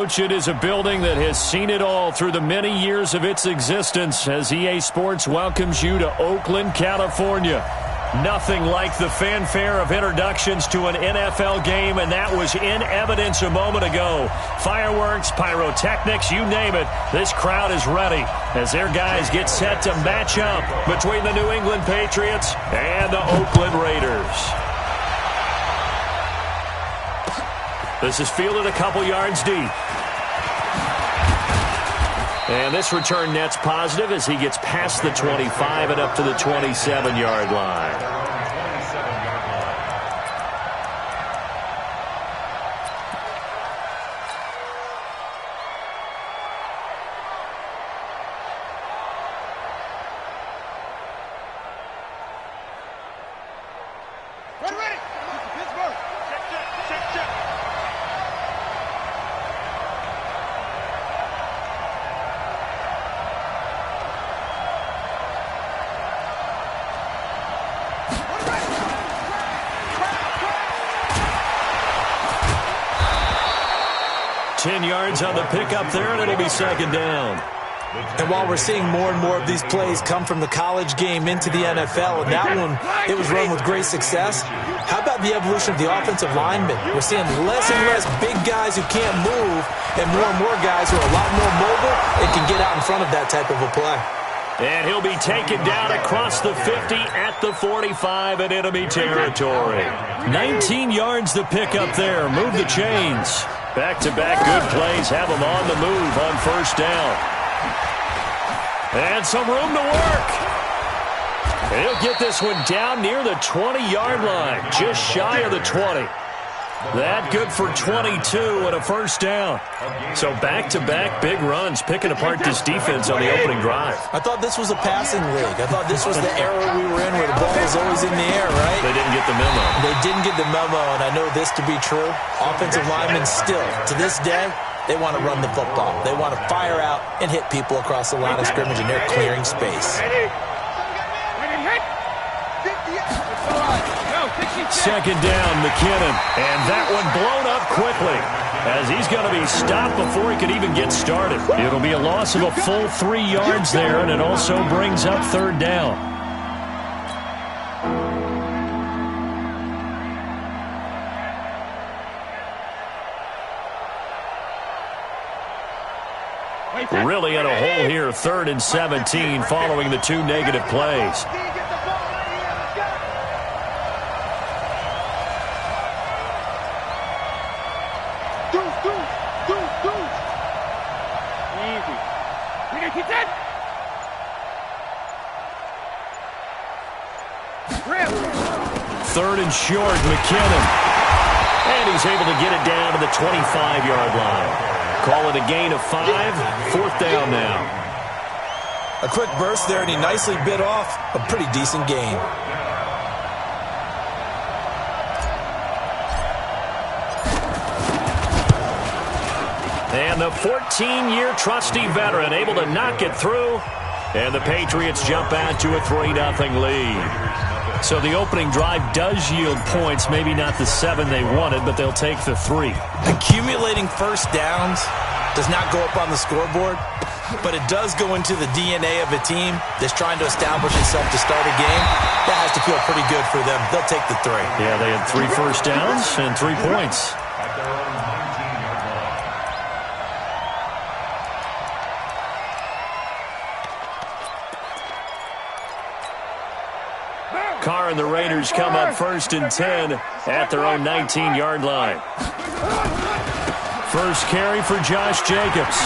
It is a building that has seen it all through the many years of its existence as EA Sports welcomes you to Oakland, California. Nothing like the fanfare of introductions to an NFL game, and that was in evidence a moment ago. Fireworks, pyrotechnics, you name it, this crowd is ready as their guys get set to match up between the New England Patriots and the Oakland Raiders. This is fielded a couple yards deep. And this return net's positive as he gets past the 25 and up to the 27-yard line. On the pickup there, and it'll be second down. And while we're seeing more and more of these plays come from the college game into the NFL, and that one, it was run with great success, how about the evolution of the offensive linemen? We're seeing less and less big guys who can't move and more guys who are a lot more mobile and can get out in front of that type of a play. And he'll be taken down across the 50 at the 45 in enemy territory. 19 yards the pickup there. Move the chains. Back-to-back good plays have him on the move on first down. And some room to work. And he'll get this one down near the 20-yard line, just shy of the 20. That good for 22 and a first down. So back-to-back big runs, picking apart this defense on the opening drive. I thought this was a passing league. I thought this was the era we were in where the ball was always in the air, right? They didn't get the memo. They didn't get the memo, and I know this to be true. Offensive linemen still, to this day, they want to run the football. They want to fire out and hit people across the line of scrimmage, and they're clearing space. Second down, McKinnon. And that one blown up quickly as he's going to be stopped before he can even get started. It'll be a loss of a full 3 yards there, and it also brings up third down. Really in a hole here, 3rd and 17 following the 2 negative plays. Third and short, McKinnon. And he's able to get it down to the 25-yard line. Call it a gain of 5, 4th down now. A quick burst there, and he nicely bit off a pretty decent gain. And the 14-year trusty veteran able to knock it through. And the Patriots jump out to a 3-0 lead. So the opening drive does yield points, maybe not the 7 they wanted, but they'll take the 3. Accumulating first downs does not go up on the scoreboard, but it does go into the DNA of a team that's trying to establish itself to start a game. That has to feel pretty good for them. They'll take the 3. Yeah, they had 3 first downs and 3 points. Carr and the Raiders come up 1st and 10 at their own 19-yard line. First carry for Josh Jacobs.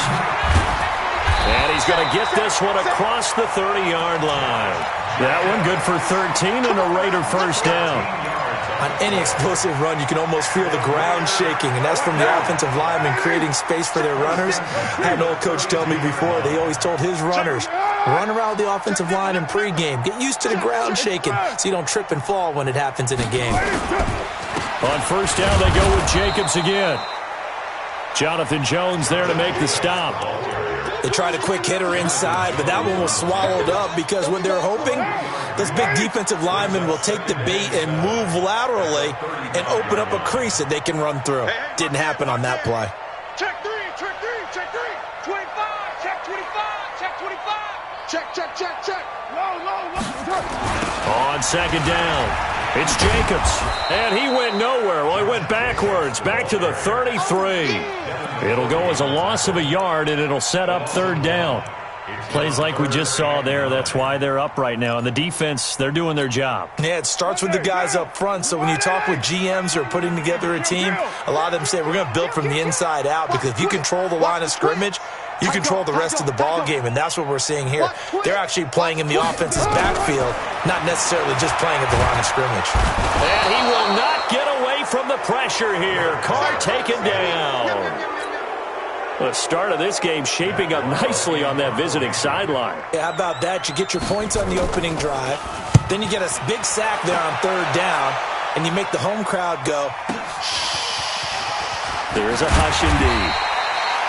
And he's going to get this one across the 30-yard line. That one good for 13 and a Raider first down. On any explosive run, you can almost feel the ground shaking, and that's from the offensive linemen creating space for their runners. I had an old coach tell me before, they always told his runners, run around the offensive line in pregame. Get used to the ground shaking so you don't trip and fall when it happens in a game. On first down, they go with Jacobs again. Jonathan Jones there to make the stop. They tried a quick hitter inside, but that one was swallowed up because what they're hoping, those big defensive linemen will take the bait and move laterally and open up a crease that they can run through. Didn't happen on that play. Check 3. Check 25. Check 25. Check 25. Check. Low. On second down, it's Jacobs. And he went nowhere. Well, he went backwards, back to the 33. It'll go as a loss of a yard, and it'll set up third down. Plays like we just saw there. That's why they're up right now. And the defense, they're doing their job. Yeah, it starts with the guys up front. So when you talk with GMs who are putting together a team, a lot of them say we're going to build from the inside out, because if you control the line of scrimmage, you control the rest of the ball game, and that's what we're seeing here. They're actually playing in the offense's backfield, not necessarily just playing at the line of scrimmage. And he will not get away from the pressure here. Carr taken down. The start of this game shaping up nicely on that visiting sideline. Yeah, how about that? You get your points on the opening drive, then you get a big sack there on third down, and you make the home crowd go. There is a hush indeed.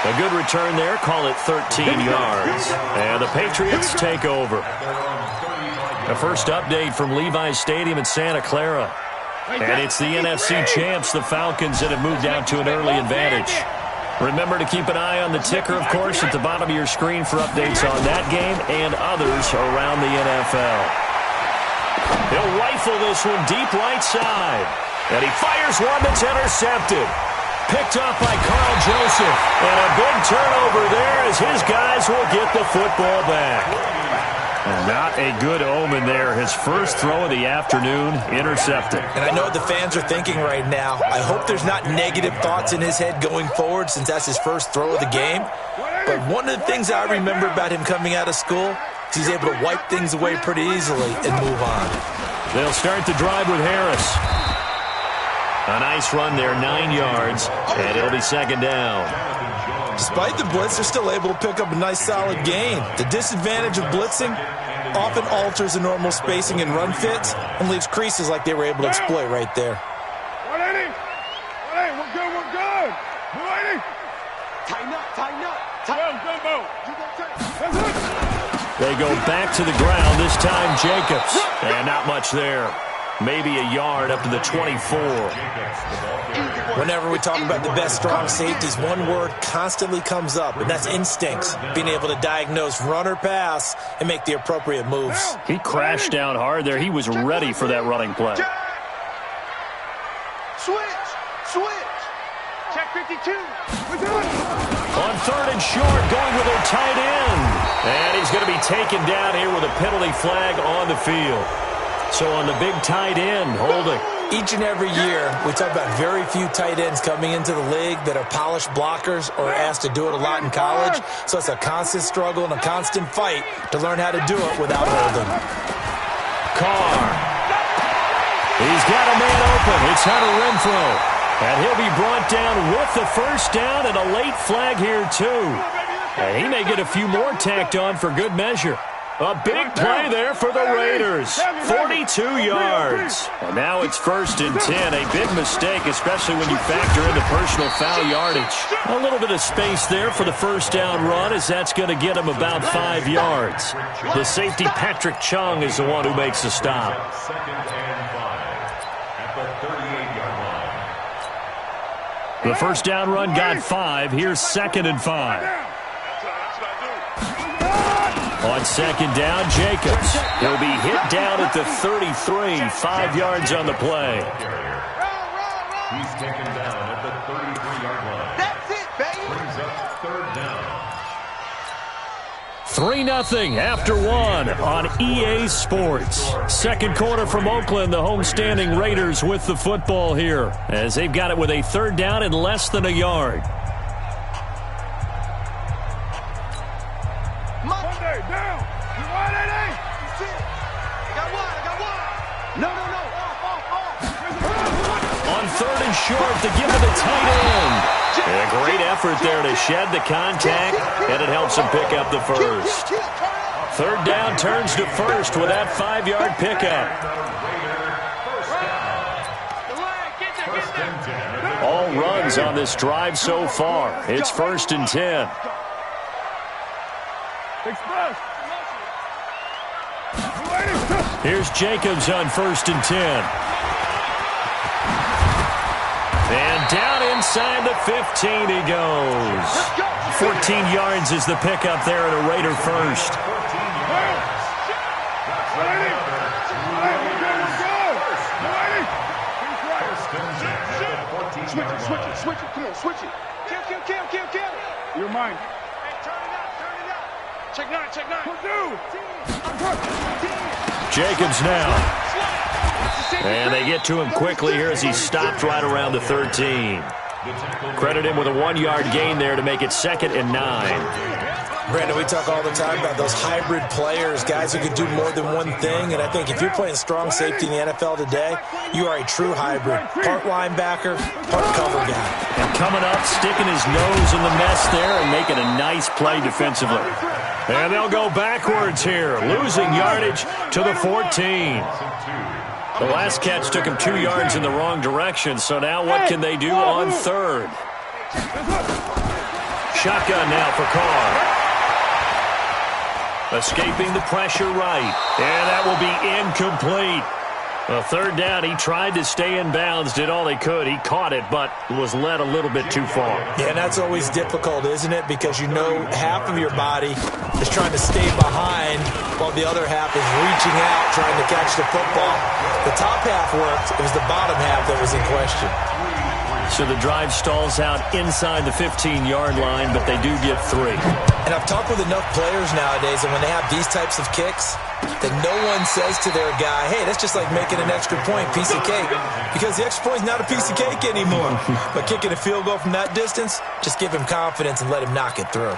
A good return there. Call it 13 yards. And the Patriots take over. The first update from Levi's Stadium in Santa Clara. And it's the NFC champs, the Falcons, that have moved out to an early advantage. Remember to keep an eye on the ticker, of course, at the bottom of your screen for updates on that game and others around the NFL. He'll rifle this one deep right side. And he fires one that's intercepted. Picked up by Carl Joseph. And a big turnover there as his guys will get the football back. And not a good omen there. His first throw of the afternoon, intercepted. And I know what the fans are thinking right now. I hope there's not negative thoughts in his head going forward, since that's his first throw of the game. But one of the things I remember about him coming out of school is he's able to wipe things away pretty easily and move on. They'll start the drive with Harris. A nice run there, 9 yards, and it'll be second down. Despite the blitz, they're still able to pick up a nice solid gain. The disadvantage of blitzing often alters the normal spacing and run fits and leaves creases like they were able to exploit right there. 180. 180. We're good. 180. Tighten up. They go back to the ground, this time Jacobs. And not much there. Maybe a yard up to the 24. Whenever we talk about the best strong safeties, one word constantly comes up, and that's instincts. Being able to diagnose run or pass and make the appropriate moves. He crashed down hard there. He was ready for that running play. Switch. Check 52. On third and short, going with their tight end. And he's going to be taken down here with a penalty flag on the field. So on the big tight end, holding. Each and every year, we talk about very few tight ends coming into the league that are polished blockers or asked to do it a lot in college. So it's a constant struggle and a constant fight to learn how to do it without holding. Carr. He's got a man open. It's Hunter Renfrow. And he'll be brought down with the first down and a late flag here, too. And he may get a few more tacked on for good measure. A big play there for the Raiders. 42 yards. And now it's 1st and 10. A big mistake, especially when you factor in the personal foul yardage. A little bit of space there for the first down run, as that's going to get him about 5 yards. The safety, Patrick Chung, is the one who makes the stop. The first down run got 5. Here's 2nd and 5. On second down, Jacobs. He'll be hit down at the 33, 5 yards on the play. He's taken down at the 33-yard line. That's it, baby. Brings up third down. 3-0 after 1 on EA Sports. Second quarter from Oakland, the homestanding Raiders with the football here, as they've got it with a third down and less than a yard. Short to give it the tight end. And a great effort there to shed the contact, and it helps him pick up the first. Third down turns to first with that 5-yard pickup. All runs on this drive so far. It's 1st and 10. Here's Jacobs on 1st and 10. And down inside the 15 he goes. 14 yards is the pickup there, and a Raider first. Switch it. Come on, switch it. Kill. You're mine. Hey, turn it up. Check nine. Jacobs now. And they get to him quickly here as he stopped right around the 13. Credit him with a 1-yard gain there to make it 2nd and 9. Brandon, we talk all the time about those hybrid players, guys who can do more than one thing. And I think if you're playing strong safety in the NFL today, you are a true hybrid. Part linebacker, part cover guy. And coming up, sticking his nose in the mess there and making a nice play defensively. And they'll go backwards here, losing yardage to the 14. The last catch took him 2 yards in the wrong direction, so now what can they do on 3rd? Shotgun now for Carr. Escaping the pressure right. And that will be incomplete. A 3rd down, he tried to stay in bounds, did all he could. He caught it, but was led a little bit too far. Yeah, and that's always difficult, isn't it? Because you know half of your body is trying to stay behind while the other half is reaching out, trying to catch the football. The top half worked. It was the bottom half that was in question. So the drive stalls out inside the 15-yard line, but they do get 3. And I've talked with enough players nowadays, and when they have these types of kicks, that no one says to their guy, hey, that's just like making an extra point, piece of cake. Because the extra point is not a piece of cake anymore. But kicking a field goal from that distance, just give him confidence and let him knock it through.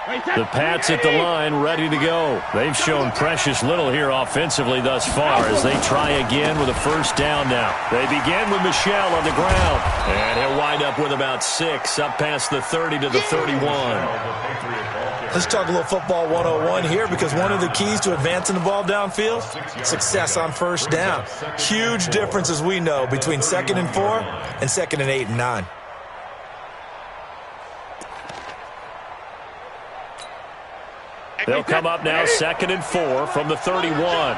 The Pats at the line, ready to go. They've shown precious little here offensively thus far as they try again with a 1st down now. They begin with Michel on the ground. And he'll wind up with about 6, up past the 30 to the 31. Let's talk a little football 101 here, because one of the keys to advancing the ball downfield, success on 1st down. Huge difference, as we know, between 2nd and 4 and 2nd and 8 and 9. They'll come up now 2nd and 4 from the 31.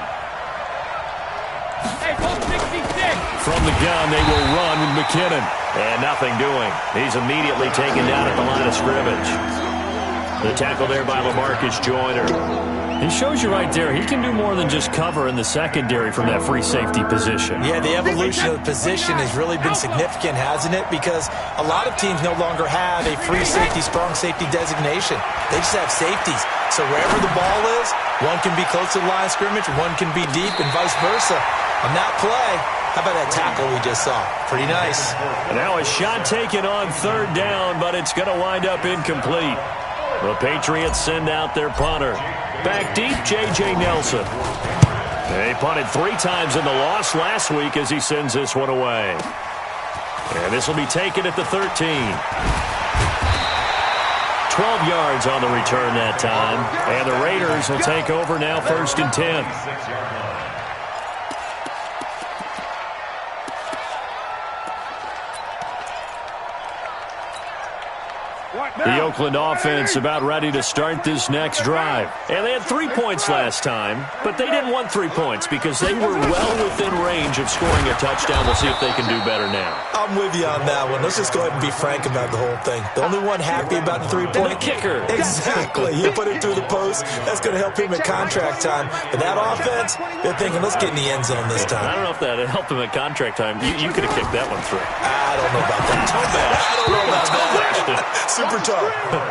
From the gun, they will run with McKinnon. And nothing doing. He's immediately taken down at the line of scrimmage. The tackle there by LaMarcus Joyner. He shows you right there, he can do more than just cover in the secondary from that free safety position. Yeah, the evolution of the position has really been significant, hasn't it? Because a lot of teams no longer have a free safety, strong safety designation. They just have safeties. So wherever the ball is, one can be close to the line of scrimmage, one can be deep, and vice versa. On that play, how about that tackle we just saw? Pretty nice. And now a shot taken on 3rd down, but it's going to wind up incomplete. The Patriots send out their punter. Back deep, J.J. Nelson. They punted 3 times in the loss last week as he sends this one away. And this will be taken at the 13. 12 yards on the return that time. And the Raiders will take over now 1st and 10. The Oakland offense about ready to start this next drive. And they had 3 points last time, but they didn't want 3 points because they were well within range of scoring a touchdown. We'll see if they can do better now. I'm with you on that one. Let's just go ahead and be frank about the whole thing. The only one happy about the 3-point kicker. Exactly. He put it through the post. That's going to help him at contract time. But that offense, they're thinking, let's get in the end zone this time. I don't know if that helped him at contract time. You could have kicked that one through. I don't know about that. I don't know about that. Super tough.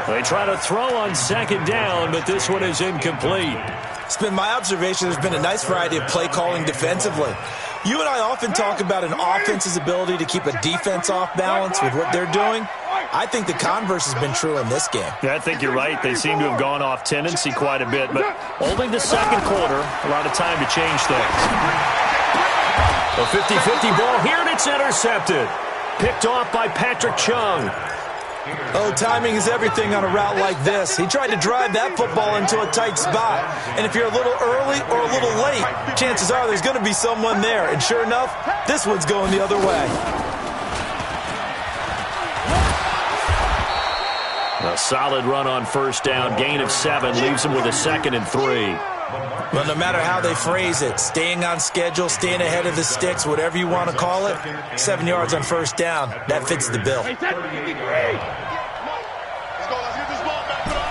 They try to throw on 2nd down, but this one is incomplete. It's been my observation there's been a nice variety of play calling defensively. You and I often talk about an offense's ability to keep a defense off balance with what they're doing. I think the converse has been true in this game. Yeah, I think you're right. They seem to have gone off tendency quite a bit, but only the 2nd quarter, a lot of time to change things. A 50-50 ball here, and it's intercepted. Picked off by Patrick Chung. Oh, timing is everything on a route like this. He tried to drive that football into a tight spot. And if you're a little early or a little late, chances are there's going to be someone there. And sure enough, this one's going the other way. A solid run on 1st down. Gain of 7 leaves him with a 2nd and 3. Well, no matter how they phrase it, staying on schedule, staying ahead of the sticks, whatever you want to call it, 7 yards on first down, that fits the bill. Hey, let's go. Let's get this ball back. Put on.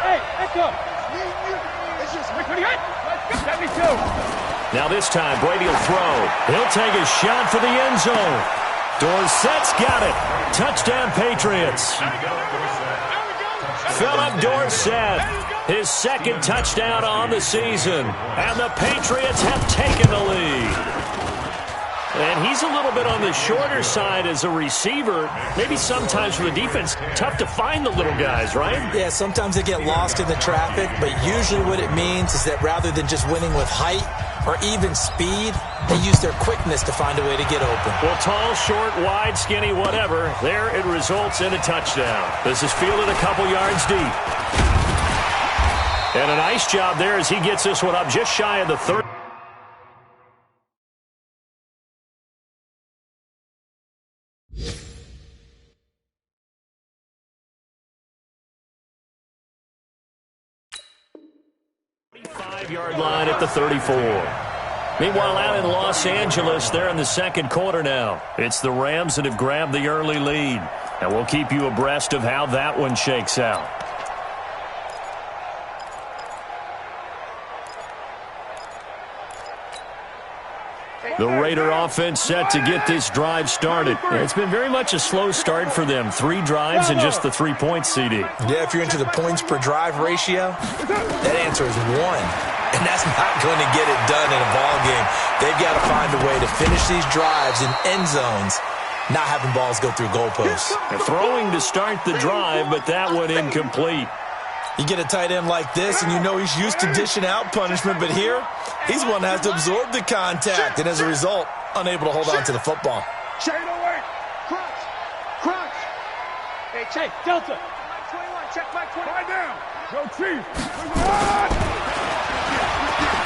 Hey, let's go. It's just 72. Now this time, Brady will throw. He'll take a shot for the end zone. Dorsett's got it. Touchdown, Patriots. Philip Dorsett, his second touchdown on the season. And the Patriots have taken the lead. And he's a little bit on the shorter side as a receiver. Maybe sometimes for the defense, tough to find the little guys, right? Yeah, sometimes they get lost in the traffic, but usually what it means is that rather than just winning with height or even speed, they use their quickness to find a way to get open. Well, tall, short, wide, skinny, whatever, there it results in a touchdown. This is fielded a couple yards deep. And a nice job there as he gets this one up just shy of the 30. Yard line at the 34. Meanwhile, out in Los Angeles, they're in the second quarter now. It's the Rams that have grabbed the early lead. And we'll keep you abreast of how that one shakes out. The Raider offense set to get this drive started. It's been very much a slow start for them. 3 drives and just the 3 points, CD. Yeah, if you're into the points per drive ratio, that answer is 1. And that's not going to get it done in a ball game. They've got to find a way to finish these drives in end zones, not having balls go through goalposts. Throwing to start the drive, but that one incomplete. You get a tight end like this, and you know he's used to dishing out punishment, but here, he's one that has to absorb the contact, and as a result, unable to hold on to the football. Chain away. Crunch. Crunch. Hey, Chase, Delta. Mike 21, check Mike 21. Right down. Go, Chief.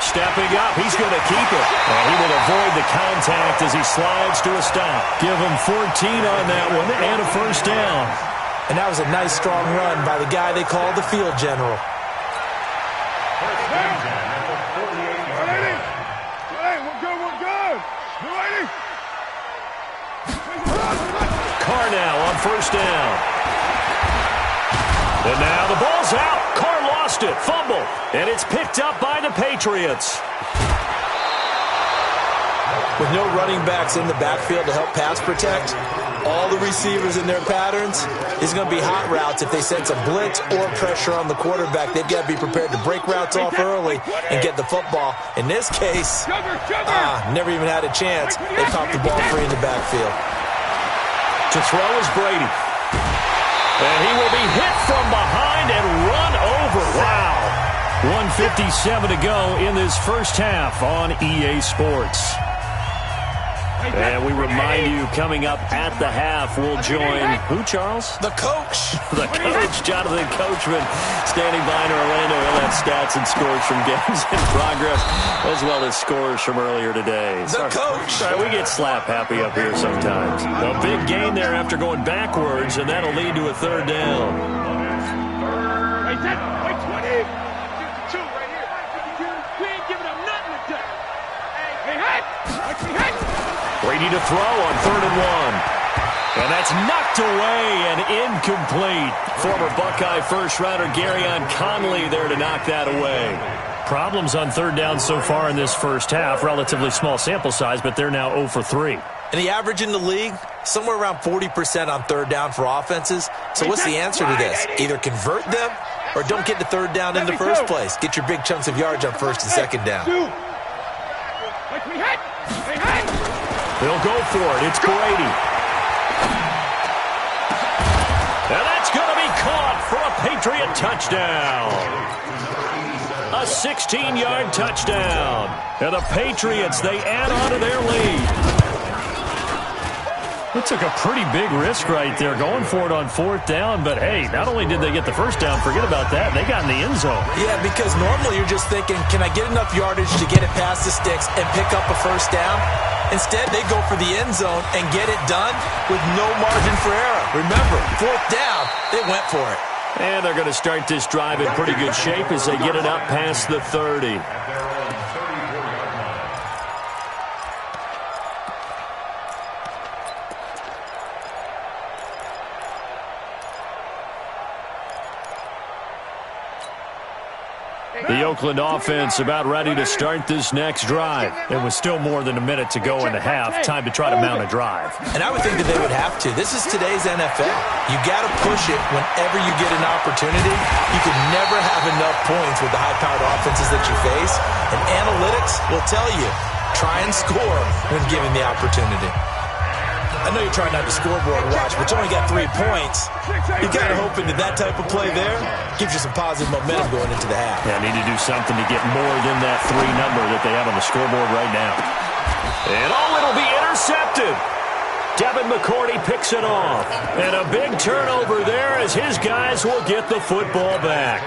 Stepping up, he's going to keep it. And he will avoid the contact as he slides to a stop. Give him 14 on that one and a first down. And that was a nice, strong run by the guy they call the field general. Carr now on first down. And now the ball's out. Carr lost it. Fumble. And it's picked up by the Patriots. With no running backs in the backfield to help pass protect, all the receivers in their patterns, it's going to be hot routes if they sense a blitz or pressure on the quarterback. They've got to be prepared to break routes off early and get the football. In this case, never even had a chance. They popped the ball free in the backfield. To throw is Brady. And he will be hit from behind and run over. Wow. 1:57 to go in this first half on EA Sports. And we remind you, coming up at the half, we'll join who, Charles? The coach. The coach, Jonathan Coachman, standing by in Orlando. He'll have stats and scores from games in progress, as well as scores from earlier today. The coach. Sorry, we get slap happy up here sometimes. A big gain there after going backwards, and that'll lead to a third down. Wait, 20. 52 right here. We ain't giving up nothing to do. Hey, hit. Brady to throw on 3rd and 1. And that's knocked away and incomplete. Former Buckeye first-rounder Garyon Conley there to knock that away. Problems on 3rd down so far in this first half. Relatively small sample size, but they're now 0 for 3. And the average in the league, somewhere around 40% on 3rd down for offenses. So what's the answer to this? Either convert them or don't get to 3rd down in the first place. Get your big chunks of yards on 1st and 2nd down. They'll go for it. It's Brady. And that's going to be caught for a Patriot touchdown. A 16-yard touchdown. And the Patriots, they add on to their lead. It took a pretty big risk right there, going for it on 4th down. But, hey, not only did they get the first down, forget about that, they got in the end zone. Yeah, because normally you're just thinking, can I get enough yardage to get it past the sticks and pick up a first down? Instead, they go for the end zone and get it done with no margin for error. Remember, 4th down, they went for it. And they're going to start this drive in pretty good shape as they get it up past the 30. The Oakland offense about ready to start this next drive. It was still more than a minute to go in the half. Time to try to mount a drive. And I would think that they would have to. This is today's NFL. You got to push it whenever you get an opportunity. You can never have enough points with the high-powered offenses that you face. And analytics will tell you, try and score when given the opportunity. I know you're trying not to scoreboard watch, but you only got 3 points. You're kind of hoping that that type of play there gives you some positive momentum going into the half. Yeah, need to do something to get more than that 3 number that they have on the scoreboard right now. And it'll be intercepted. Devin McCourty picks it off. And a big turnover there as his guys will get the football back.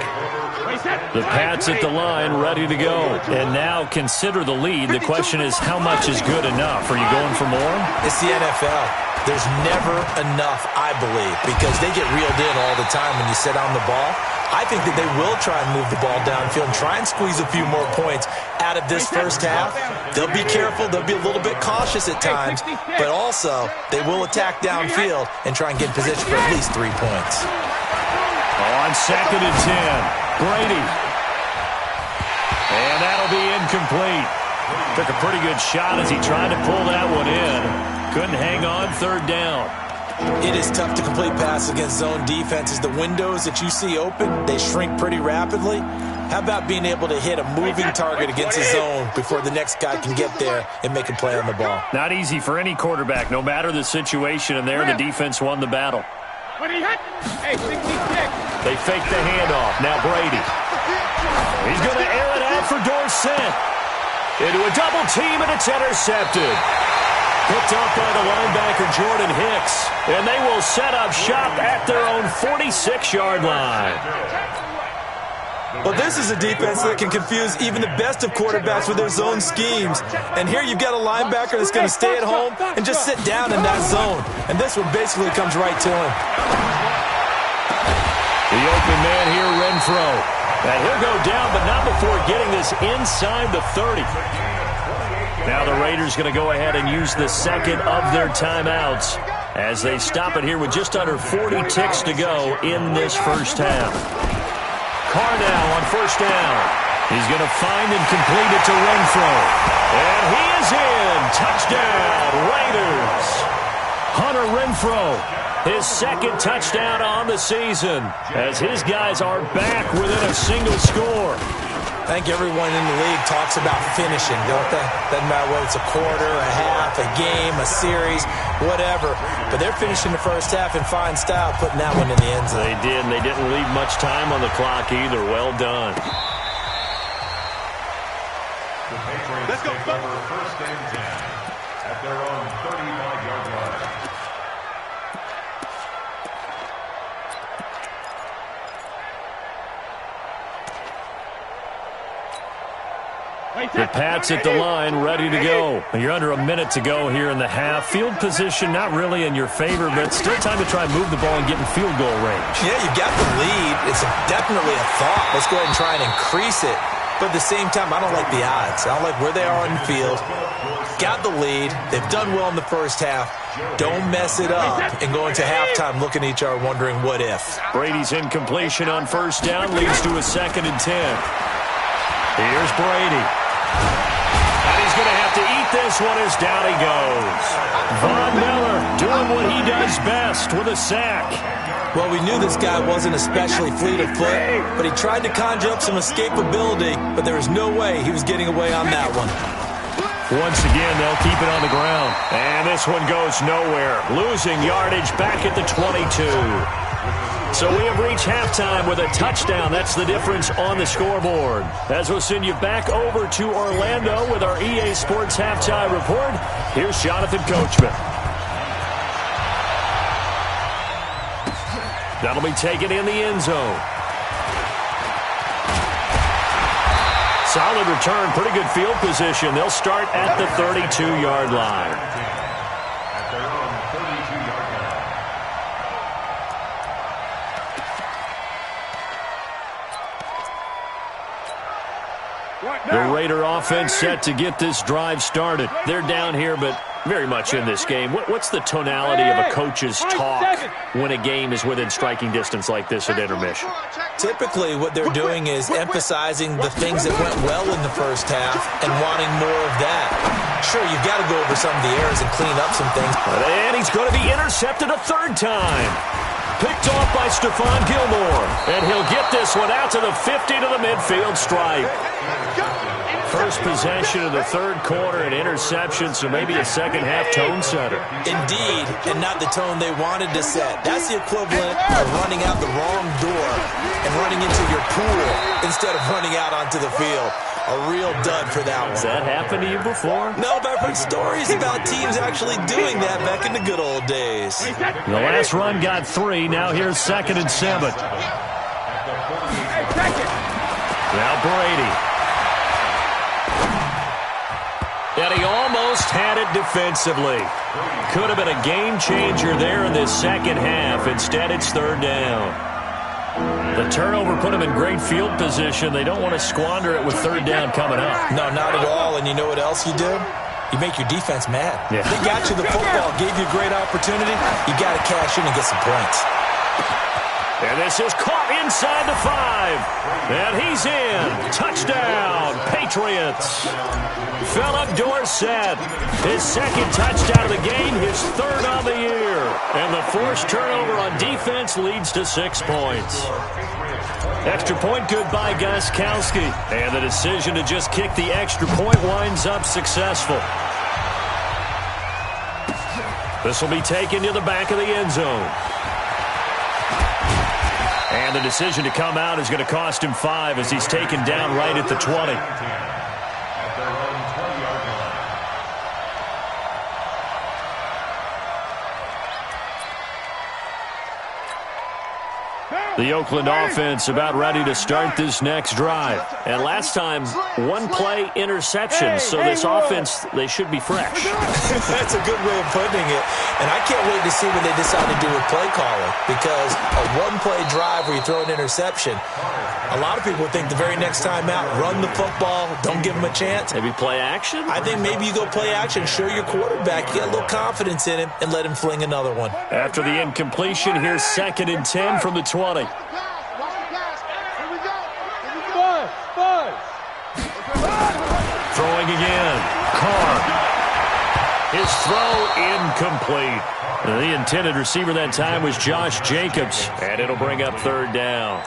The Pats at the line ready to go. And now consider the lead. The question is, how much is good enough? Are you going for more? It's the NFL. There's never enough, I believe, because they get reeled in all the time when you sit on the ball. I think that they will try and move the ball downfield and try and squeeze a few more points out of this first half. They'll be careful. They'll be a little bit cautious at times, but also they will attack downfield and try and get in position for at least 3 points. On 2nd and 10, Brady. And that'll be incomplete. Took a pretty good shot as he tried to pull that one in. Couldn't hang on 3rd down. It is tough to complete passes against zone defenses. The windows that you see open, they shrink pretty rapidly. How about being able to hit a moving target against a zone before the next guy can get there and make a play on the ball? Not easy for any quarterback, no matter the situation, and there the defense won the battle. They fake the handoff. Now Brady. He's going to air it out for Dorsett. Into a double team, and it's intercepted. Picked off by the linebacker, Jordan Hicks. And they will set up shop at their own 46-yard line. Well, this is a defense that can confuse even the best of quarterbacks with their zone schemes. And here you've got a linebacker that's going to stay at home and just sit down in that zone. And this one basically comes right to him. The open man here, Renfro. And he'll go down, but not before getting this inside the 30. Now the Raiders going to go ahead and use the second of their timeouts as they stop it here with just under 40 ticks to go in this first half. Carr now on 1st down. He's going to find and complete it to Renfro. And he is in. Touchdown, Raiders. Hunter Renfro, his 2nd touchdown on the season as his guys are back within a single score. I think everyone in the league talks about finishing, don't they? Doesn't matter whether it's a quarter, a half, a game, a series, whatever. But they're finishing the first half in fine style, putting that one in the end zone. They did, and they didn't leave much time on the clock either. Well done. The Patriots take over 1st and 10 at their own 35-yard line. The Pats at the line, ready to go. You're under a minute to go here in the half. Field position not really in your favor, but still time to try and move the ball and get in field goal range. Yeah, you got the lead. It's definitely a thought. Let's go ahead and try and increase it. But at the same time, I don't like the odds. I don't like where they are on the field. Got the lead. They've done well in the first half. Don't mess it up and go into halftime looking at each other wondering what if. Brady's incompletion on 1st down leads to a 2nd and 10. Here's Brady. And he's going to have to eat this one as down he goes. Von Miller doing what he does best with a sack. Well, we knew this guy wasn't especially fleet of foot, but he tried to conjure up some escapability, but there was no way he was getting away on that one. Once again, they'll keep it on the ground. And this one goes nowhere. Losing yardage back at the 22. So we have reached halftime with a touchdown. That's the difference on the scoreboard. As we'll send you back over to Orlando with our EA Sports Halftime Report, here's Jonathan Coachman. That'll be taken in the end zone. Solid return, pretty good field position. They'll start at the 32-yard line. At their own 32-yard line. Raider offense set to get this drive started. They're down here, but very much in this game. What's the tonality of a coach's talk when a game is within striking distance like this at intermission? Typically, what they're doing is emphasizing the things that went well in the first half and wanting more of that. Sure, you've got to go over some of the errors and clean up some things. And he's going to be intercepted a third time. Picked off by Stephon Gilmore. And he'll get this one out to the 50 to the midfield stripe. First possession of the third quarter, an interception, so maybe a second-half tone setter. Indeed, and not the tone they wanted to set. That's the equivalent of running out the wrong door and running into your pool instead of running out onto the field. A real dud for that one. Has that happened to you before? No, but I've heard stories about teams actually doing that back in the good old days. The last run got 3. Now here's 2nd and 7. Now Brady. And he almost had it defensively. Could have been a game changer there in this second half. Instead, it's third down. The turnover put him in great field position. They don't want to squander it with third down coming up. No, not at all. And you know what else you do? You make your defense mad. Yeah. They got you the football, gave you a great opportunity. You got to cash in and get some points. And this is caught inside the 5. And he's in. Touchdown, Patriots. Philip Dorsett, his second touchdown of the game, his third on the year. And the forced turnover on defense leads to 6 points. Extra point good by Gostkowski. And the decision to just kick the extra point winds up successful. This will be taken to the back of the end zone. And the decision to come out is going to cost him 5 as he's taken down right at the 20. The Oakland offense about ready to start this next drive. And last time, one-play interception. So this offense, they should be fresh. That's a good way of putting it. And I can't wait to see what they decide to do with play calling. Because a one-play drive where you throw an interception, a lot of people think the very next time out, run the football, don't give them a chance. Maybe play action? I think maybe you go play action, show your quarterback, you get a little confidence in him, and let him fling another one. After the incompletion, here's 2nd and 10 from the 20. Throwing again. Carr. His throw incomplete. The intended receiver that time was Josh Jacobs. And it'll bring up third down.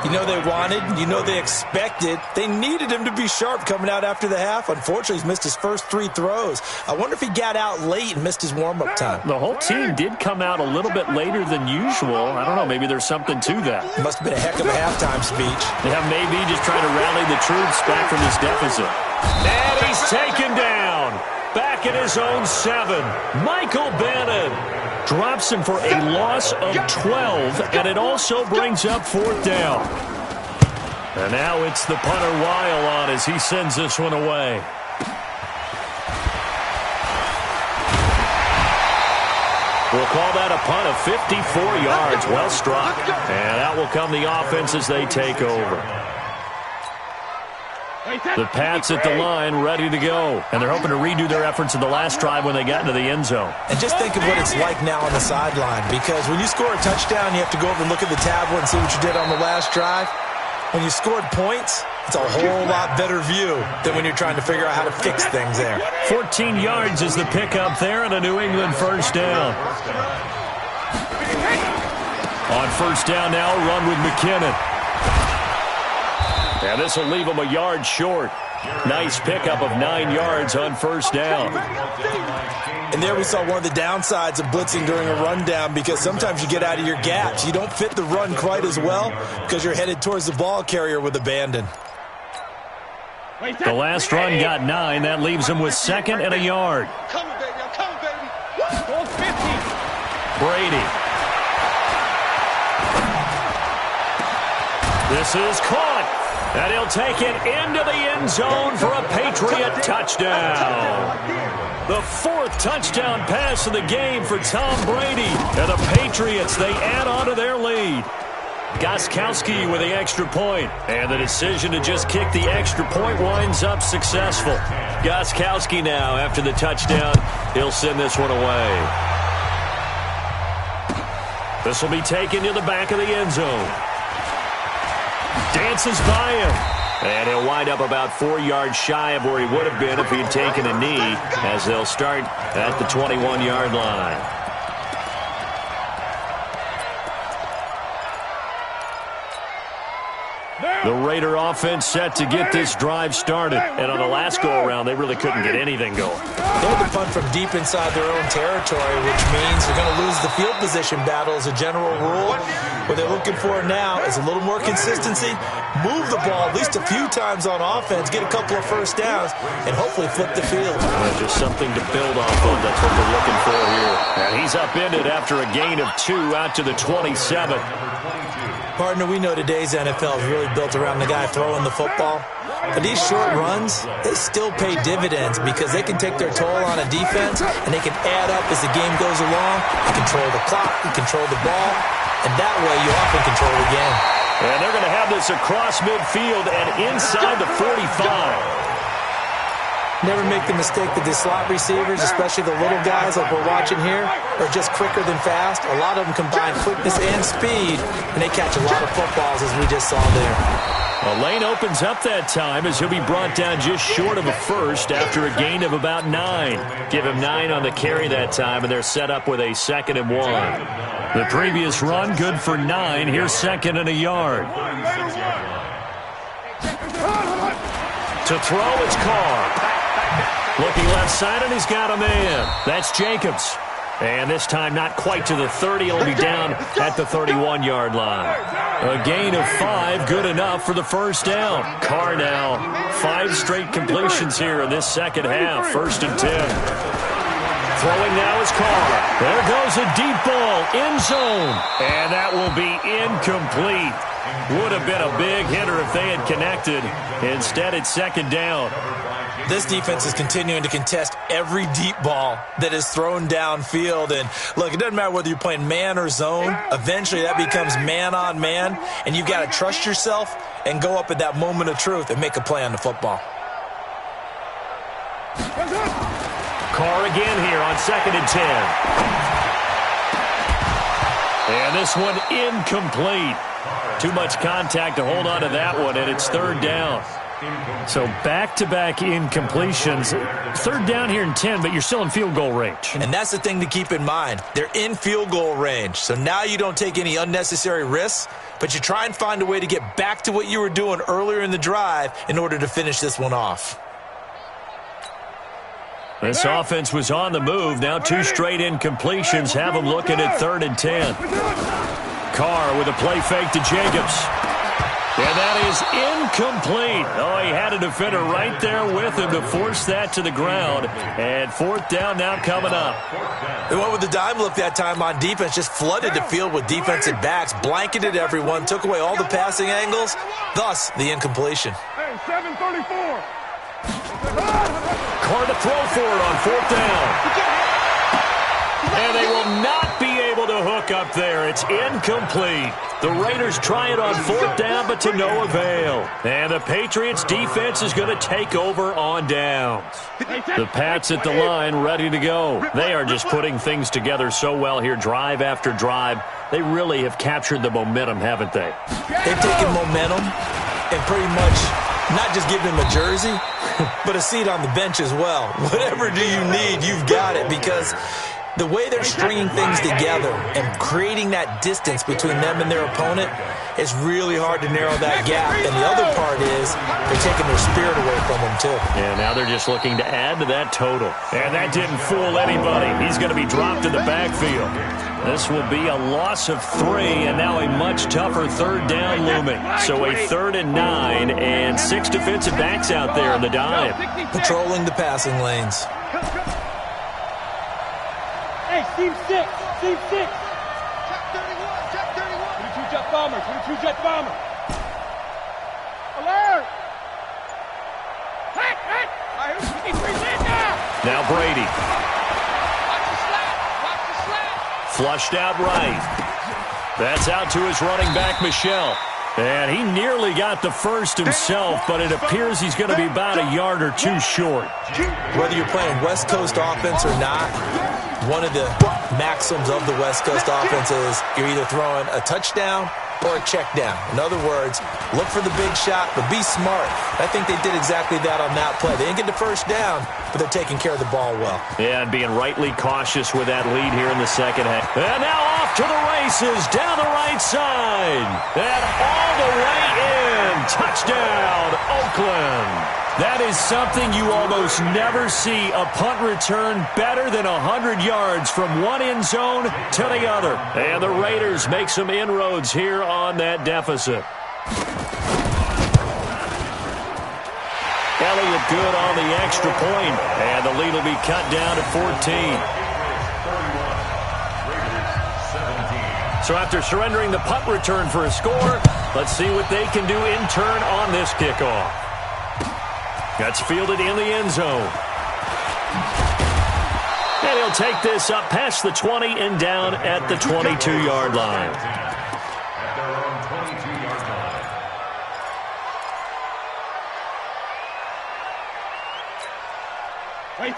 You know they wanted, you know they expected. They needed him to be sharp coming out after the half. Unfortunately, he's missed his first 3 throws. I wonder if he got out late and missed his warm-up time. The whole team did come out a little bit later than usual. I don't know, maybe there's something to that. Must have been a heck of a halftime speech. Yeah, maybe just trying to rally the troops back from this deficit. And he's taken down. Back at his own 7. Michael Bannon drops him for a loss of 12, and it also brings up 4th down. And now it's the punter Weil on as he sends this one away. We'll call that a punt of 54 yards. Well struck. And out will come the offense as they take over. The Pats at the line ready to go. And they're hoping to redo their efforts in the last drive when they got into the end zone. And just think of what it's like now on the sideline. Because when you score a touchdown, you have to go over and look at the tablet and see what you did on the last drive. When you scored points, it's a whole lot better view than when you're trying to figure out how to fix things there. 14 yards is the pickup there and a New England first down. On first down now, run with McKinnon. And this will leave him a yard short. Nice pickup of 9 yards on first down. And there we saw one of the downsides of blitzing during a rundown, because sometimes you get out of your gaps. You don't fit the run quite as well because you're headed towards the ball carrier with abandon. The last run got 9. That leaves him with 2nd and a yard. Come on, baby. I'm coming, baby. Hold 50. Brady. This is caught. And he'll take it into the end zone for a Patriot touchdown. The 4th touchdown pass of the game for Tom Brady. And the Patriots, they add on to their lead. Gostkowski with the extra point. And the decision to just kick the extra point winds up successful. Gostkowski now, after the touchdown, he'll send this one away. This will be taken to the back of the end zone. Dances by him. And he'll wind up about 4 yards shy of where he would have been if he'd taken a knee, as they'll start at the 21-yard line. The Raider offense set to get this drive started. And on the last go-around, they really couldn't get anything going. They had to punt from deep inside their own territory, which means they're going to lose the field position battle as a general rule. What they're looking for now is a little more consistency, move the ball at least a few times on offense, get a couple of first downs, and hopefully flip the field. Just something to build off of. That's what they're looking for here. And he's upended after a gain of 2 out to the 27. Partner, we know today's NFL is really built around the guy throwing the football. But these short runs, they still pay dividends because they can take their toll on a defense and they can add up as the game goes along. You control the clock, you control the ball, and that way you often control the game. And they're going to have this across midfield and inside the 45. Never make the mistake that the slot receivers, especially the little guys like we're watching here, are just quicker than fast. A lot of them combine quickness and speed, and they catch a lot of footballs, as we just saw there. A lane opens up that time as he'll be brought down just short of a first after a gain of about 9. Give him 9 on the carry that time, and they're set up with a 2nd and 1. The previous run good for 9. Here's 2nd and a yard. To throw, it's Carr. Looking left side, and he's got a man. That's Jacobs. And this time not quite to the 30. He'll be down at the 31-yard line. A gain of 5, good enough for the first down. Carr now, 5 straight completions here in this second half. 1st and 10. Throwing now is Carr. There goes a deep ball, end zone. And that will be incomplete. Would have been a big hitter if they had connected. Instead, it's 2nd down. This defense is continuing to contest every deep ball that is thrown downfield. And, look, it doesn't matter whether you're playing man or zone. Eventually, that becomes man-on-man, and you've got to trust yourself and go up at that moment of truth and make a play on the football. Carr again here on 2nd and 10. And this one incomplete. Too much contact to hold on to that one, and it's 3rd down. So back-to-back incompletions. 3rd down here in 10, but you're still in field goal range. And that's the thing to keep in mind. They're in field goal range. So now you don't take any unnecessary risks, but you try and find a way to get back to what you were doing earlier in the drive in order to finish this one off. This offense was on the move. Now 2 straight incompletions have them looking at 3rd and 10. Carr with a play fake to Jacobs. And that is incomplete. Oh, he had a defender right there with him to force that to the ground. And 4th down now coming up. They went with the dime look that time on defense, just flooded the field with defensive backs, blanketed everyone, took away all the passing angles, thus the incompletion. Hey, 734. Carr to throw for it on 4th down. And they will not be able to hook up there. It's incomplete. The Raiders try it on 4th down, but to no avail. And the Patriots defense is going to take over on downs. The Pats at the line ready to go. They are just putting things together so well here, drive after drive. They really have captured the momentum, haven't they? They've taken momentum and pretty much not just given him a jersey, but a seat on the bench as well. Whatever do you need, you've got it, because the way they're stringing things together and creating that distance between them and their opponent, it's really hard to narrow that gap. And the other part is they're taking their spirit away from them, too. Yeah, now they're just looking to add to that total. And that didn't fool anybody. He's going to be dropped in the backfield. This will be a loss of 3, and now a much tougher 3rd down looming. So a 3rd and 9, and 6 defensive backs out there in the dime. Patrolling the passing lanes. Hey, Team 6. Team 6. Check 31. Check 31. 22 jet bomber. 22 jet bomber. Alert. Hey, hey. I hear 53's in now. Now Brady. Watch the slant. Watch the slant. Flushed out right. That's out to his running back, Michel. And he nearly got the first himself, but it appears he's going to be about a yard or two short. Whether you're playing West Coast offense or not, one of the maxims of the West Coast offense is you're either throwing a touchdown or a check down. In other words, look for the big shot, but be smart. I think they did exactly that on that play. They didn't get the first down, but they're taking care of the ball well. Yeah, and being rightly cautious with that lead here in the second half. And now off to the races, down the right side. And all the way in. Touchdown, Oakland. That is something you almost never see. A punt return better than 100 yards from one end zone to the other. And the Raiders make some inroads here on that deficit. Elliott good on the extra point, and the lead will be cut down to 14. So after surrendering the punt return for a score, let's see what they can do in turn on this kickoff. That's fielded in the end zone. And he'll take this up past the 20 and down at the 22-yard line. At their own 22-yard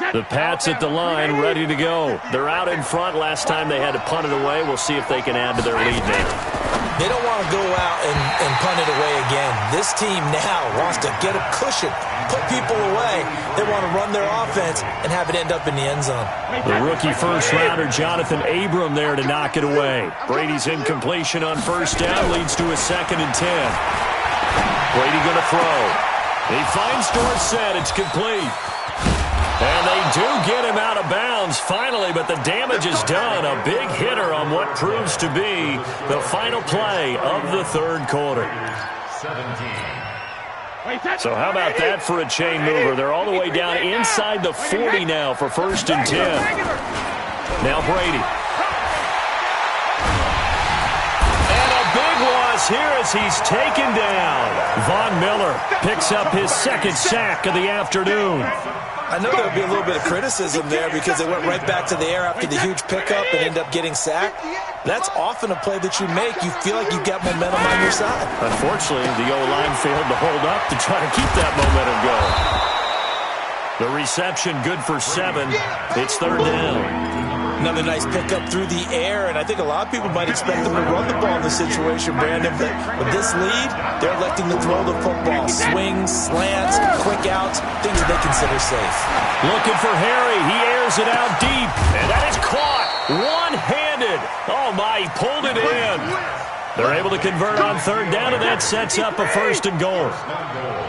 line. The Pats at the line, ready to go. They're out in front. Last time they had to punt it away. We'll see if they can add to their lead now. They don't want to go out and punt it away again. This team now wants to get a cushion, put people away. They want to run their offense and have it end up in the end zone. The rookie first-rounder, Jonathan Abram, there to knock it away. Brady's incompletion on first down leads to a 2nd and 10. Brady going to throw. He finds Dorsett. It's complete. And they do get him out of bounds finally, but the damage is done. A big hitter on what proves to be the final play of the third quarter. 17. So how about that for a chain mover? They're all the way down inside the 40 now for 1st and 10. Now Brady. And a big loss here as he's taken down. Von Miller picks up his 2nd sack of the afternoon. I know there'll be a little bit of criticism there because they went right back to the air after the huge pickup and end up getting sacked. That's often a play that you make. You feel like you've got momentum on your side. Unfortunately, the O-line failed to hold up to try to keep that momentum going. The reception good for 7. It's 3rd down. Another nice pickup through the air, and I think a lot of people might expect them to run the ball in this situation, Brandon. But with this lead, they're electing to throw the football. Swings, slants, quick outs, things that they consider safe. Looking for Harry. He airs it out deep, and that is caught. One-handed. Oh, my, he pulled it in. They're able to convert on 3rd down, and that sets up a 1st and goal.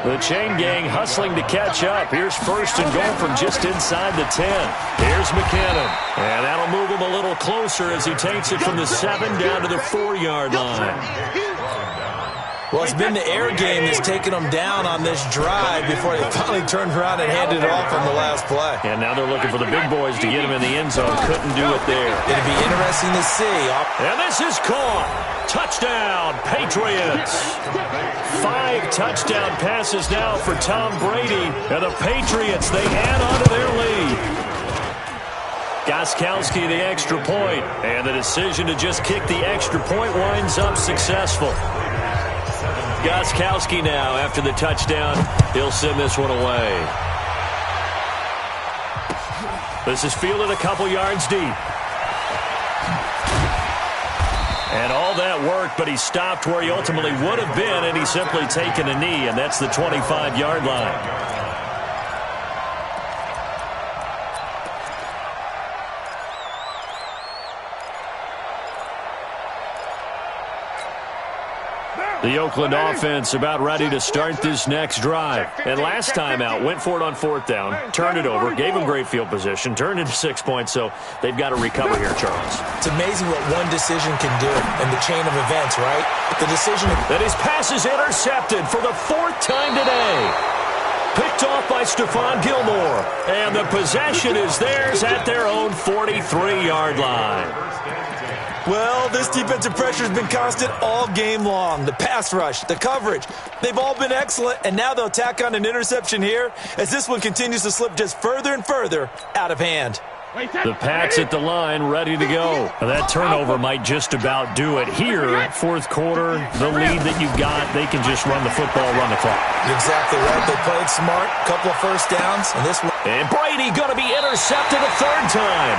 The chain gang hustling to catch up. Here's 1st and goal from just inside the 10. Here's McKinnon. And that'll move him a little closer as he takes it from the 7 down to the 4-yard line. Well, it's been the air game that's taken them down on this drive before they finally turned around and handed it off on the last play. And now they're looking for the big boys to get him in the end zone. Couldn't do it there. It'd be interesting to see. And this is caught. Touchdown, Patriots. 5 touchdown passes now for Tom Brady. And the Patriots, they add on to their lead. Gostkowski, the extra point. And the decision to just kick the extra point winds up successful. Gostkowski now, after the touchdown, he'll send this one away. This is fielded a couple yards deep. And all that worked, but he stopped where he ultimately would have been, and he's simply taken a knee, and that's the 25-yard line. The Oakland offense about ready to start this next drive. And last time out, went for it on 4th down, turned it over, gave them great field position, turned into 6 points, so they've got to recover here, Charles. It's amazing what one decision can do in the chain of events, right? The decision... That his pass is intercepted for the 4th time today. Picked off by Stephon Gilmore. And the possession is theirs at their own 43-yard line. Well, this defensive pressure has been constant all game long. The pass rush, the coverage, they've all been excellent, and now they'll tack on an interception here as this one continues to slip just further and further out of hand. The Pats at the line, ready to go. That turnover might just about do it. Here, fourth quarter, the lead that you've got, they can just run the football, run the clock. You're exactly right. They played smart, couple of first downs, and this one. And Brady going to be intercepted a third time.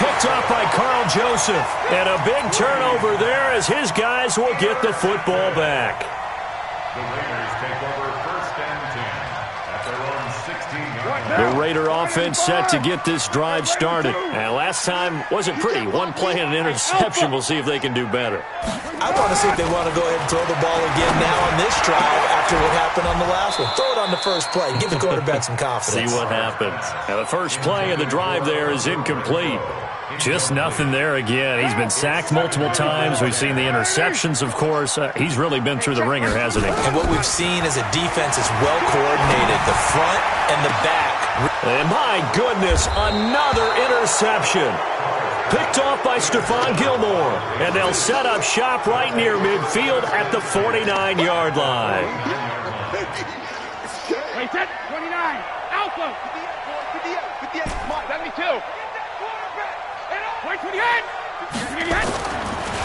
Picked up by Carl Joseph. And a big turnover there as his guys will get the football back. The Raiders take over first and 10 at their own 16-yard line. The Raider offense set to get this drive started. And last time wasn't pretty. One play and an interception. We'll see if they can do better. I want to see if they want to go ahead and throw the ball again now on this drive after what happened on the last one. Throw it on the first play. Give the quarterback some confidence. See what happens. Now the first play of the drive there is incomplete. Just nothing there again. He's been sacked multiple times. We've seen the interceptions, of course. He's really been through the ringer, hasn't he? And what we've seen is a defense is well coordinated, the front and the back. And my goodness, another interception. Picked off by Stephon Gilmore. And they'll set up shop right near midfield at the 49-yard line. Wait, 29. Alpha. 58. Come on, 72.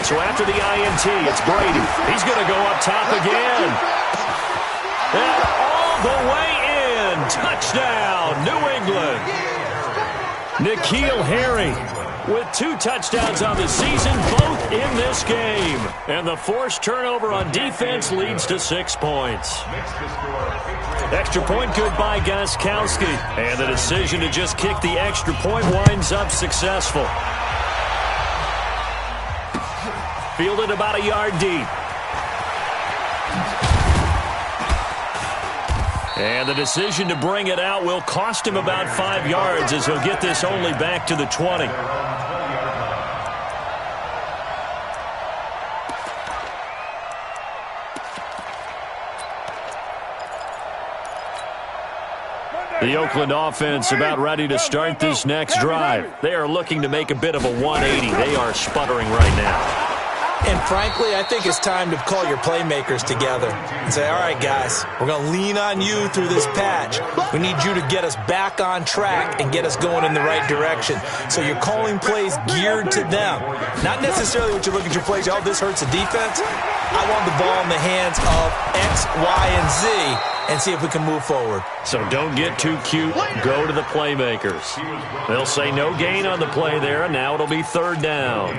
So after the INT, it's Brady. He's going to go up top again. And all the way in. Touchdown, New England. N'Keal Harry with 2 touchdowns on the season, both in this game. And the forced turnover on defense leads to 6 points. Extra point good by Gostkowski. And the decision to just kick the extra point winds up successful. Fielded about a yard deep. And the decision to bring it out will cost him about 5 yards as he'll get this only back to the 20. The Oakland offense about ready to start this next drive. They are looking to make a bit of a 180. They are sputtering right now. And frankly, I think it's time to call your playmakers together and say, all right, guys, we're going to lean on you through this patch. We need you to get us back on track and get us going in the right direction. So you're calling plays geared to them. Not necessarily what you look at your plays, oh, this hurts the defense. I want the ball in the hands of X, Y, and Z and see if we can move forward. So don't get too cute. Go to the playmakers. They'll say no gain on the play there, and now it'll be third down.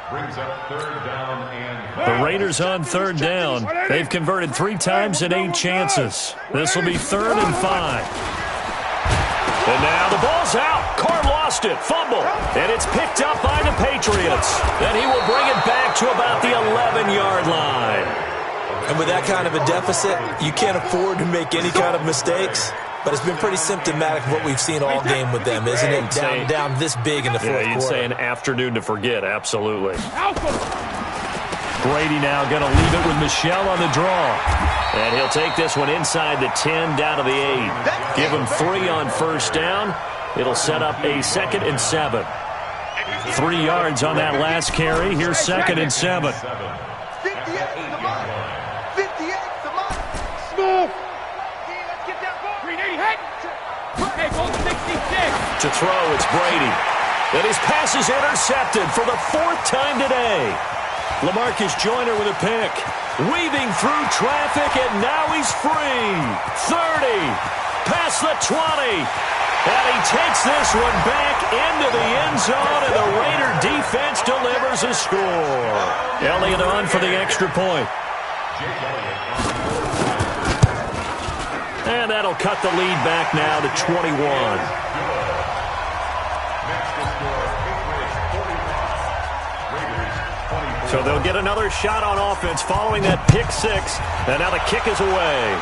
Brings up third down and The Raiders on third down. They've converted 3 times in 8 chances. This will be 3rd and 5. And now the ball's out. Carr lost it. Fumble. And it's picked up by the Patriots. Then he will bring it back to about the 11-yard line. And with that kind of a deficit, you can't afford to make any kind of mistakes. But it's been pretty symptomatic of what we've seen all game with them, isn't it? Down this big in the fourth quarter. You'd say an afternoon to forget, absolutely. Brady now going to leave it with Michel on the draw. And he'll take this one inside the 10 down to the 8. Give him 3 on first down. It'll set up a 2nd and 7. 3 yards on that last carry. Here's 2nd and 7. 58, smooth. To throw, it's Brady. And his pass is intercepted for the 4th time today. LaMarcus Joyner with a pick. Weaving through traffic, and now he's free. 30. Past the 20. And he takes this one back into the end zone, and the Raider defense delivers a score. Elliott on for the extra point. And that'll cut the lead back now to 21. So they'll get another shot on offense following that pick 6. And now the kick is away.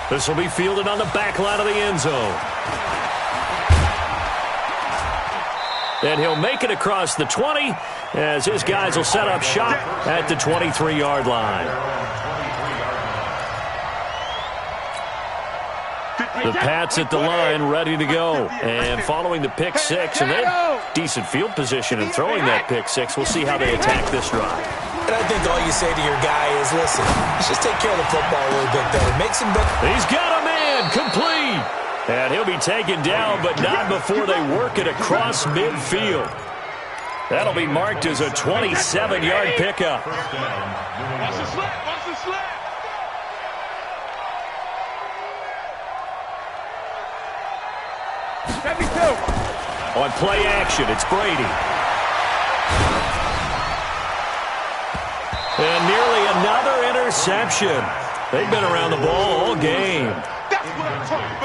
This will be fielded on the back line of the end zone. And he'll make it across the 20 as his guys will set up shop at the 23-yard line. The Pats at the line ready to go. And following the pick 6, and they have decent field position in throwing that pick 6. We'll see how they attack this drive. And I think all you say to your guy is, listen, let's just take care of the football a little bit better. Make some better. He's got a man complete. And he'll be taken down, but not before they work it across midfield. That'll be marked as a 27-yard pickup. Watch the slap. Watch the slap. On play action, it's Brady. And nearly another interception. They've been around the ball all game.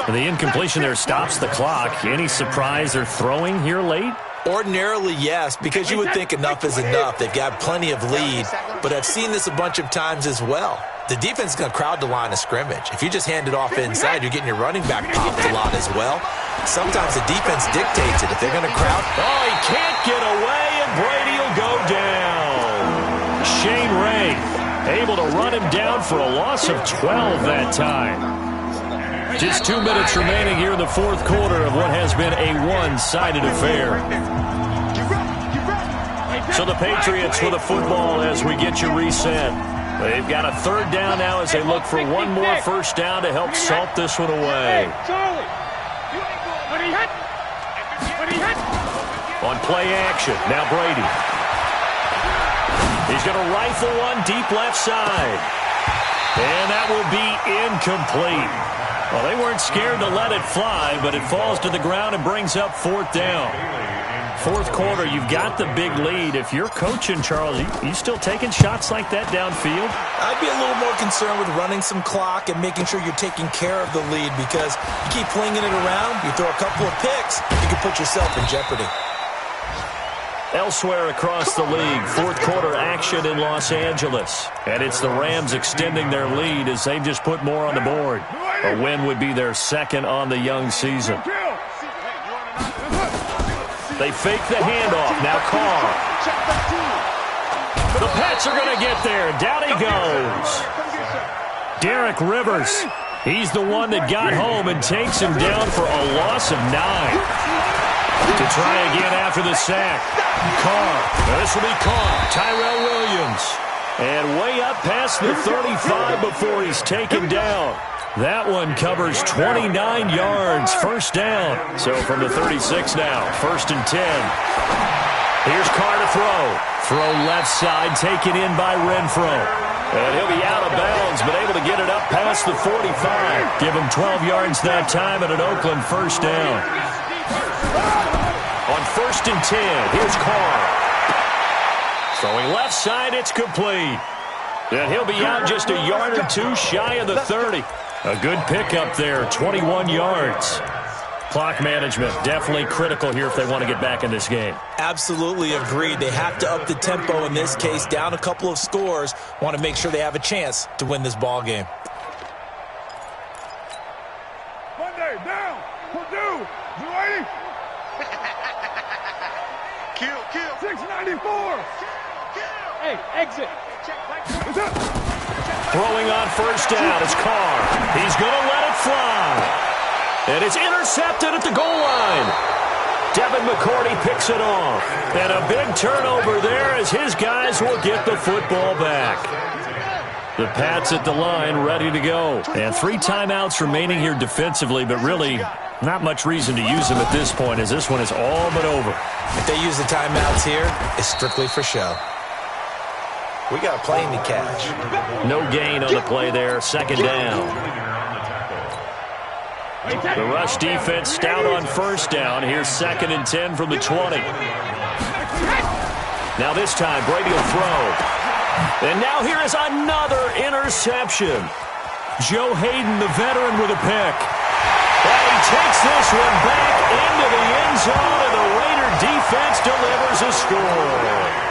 And the incompletion there stops the clock. Any surprise they're throwing here late? Ordinarily, yes, because you would think enough is enough. They've got plenty of lead, but I've seen this a bunch of times as well. The defense is going to crowd the line of scrimmage. If you just hand it off inside, you're getting your running back popped a lot as well. Sometimes the defense dictates it. If they're going to crowd... Oh, he can't get away, and Brady will go down. Shane Ray able to run him down for a loss of 12 that time. Just 2 minutes remaining here in the fourth quarter of what has been a one-sided affair. So the Patriots with the football as we get you reset. They've got a third down now as they look for one more first down to help salt this one away. On play action, now Brady. He's going to rifle one deep left side. And that will be incomplete. Well, they weren't scared to let it fly, but it falls to the ground and brings up fourth down. Fourth quarter, you've got the big lead. If you're coaching, Charles, you still taking shots like that downfield? I'd be a little more concerned with running some clock and making sure you're taking care of the lead, because you keep flinging it around, you throw a couple of picks, you can put yourself in jeopardy. Elsewhere across the league, fourth quarter action in Los Angeles. And it's the Rams extending their lead as they've just put more on the board. A win would be their second on the young season. They fake the handoff. Now Carr. The Pats are going to get there. Down he goes. Derek Rivers. He's the one that got home and takes him down for a loss of 9. To try again after the sack. Carr. This will be Carr. Tyrell Williams. And way up past the 35 before he's taken down. That one covers 29 yards. First down. So from the 36 now. First and 10. Here's Carr to throw. Throw left side. Taken in by Renfro. And he'll be out of bounds, but able to get it up past the 45. Give him 12 yards that time at an Oakland first down. On first and 10, here's Carr. Throwing left side, it's complete. And he'll be out just a yard or two shy of the 30. A good pickup there, 21 yards. Clock management, definitely critical here if they want to get back in this game. Absolutely agreed. They have to up the tempo in this case, down a couple of scores. Want to make sure they have a chance to win this ball game. Monday, down. Purdue. You ready? Kill. 694. Hey, exit. Throwing on first down, it's Carr. He's going to let it fly. And it's intercepted at the goal line. Devin McCourty picks it off. And a big turnover there as his guys will get the football back. The Pats at the line ready to go. And 3 timeouts remaining here defensively, but really not much reason to use them at this point as this one is all but over. If they use the timeouts here, it's strictly for show. We got a plane to catch. No gain on the play there. Second down. The rush defense stout on first down. Here's second and 10 from the 20. Now this time, Brady will throw. And now here is another interception. Joe Hayden, the veteran, with a pick. And he takes this one back into the end zone, and the Raider defense delivers a score.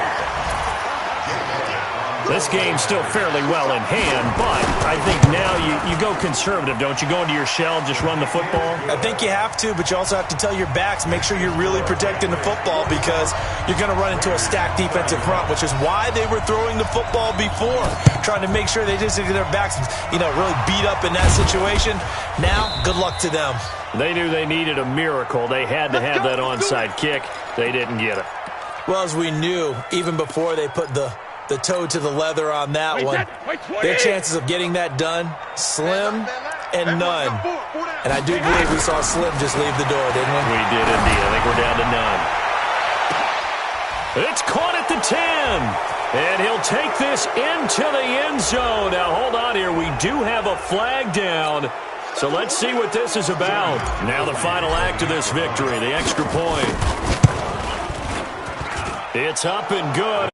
This game's still fairly well in hand, but I think now you go conservative, don't you? Go into your shell, just run the football? I think you have to, but you also have to tell your backs, make sure you're really protecting the football because you're going to run into a stacked defensive front, which is why they were throwing the football before, trying to make sure they just get their backs, really beat up in that situation. Now, good luck to them. They knew they needed a miracle. They had to have that onside kick. They didn't get it. Well, as we knew, even before they put the toe to the leather on that one, their chances of getting that done, slim and none. And I do believe we saw Slim just leave the door, didn't we? We did indeed. I think we're down to none. It's caught at the 10. And he'll take this into the end zone. Now, hold on here. We do have a flag down. So let's see what this is about. Now the final act of this victory, the extra point. It's up and good.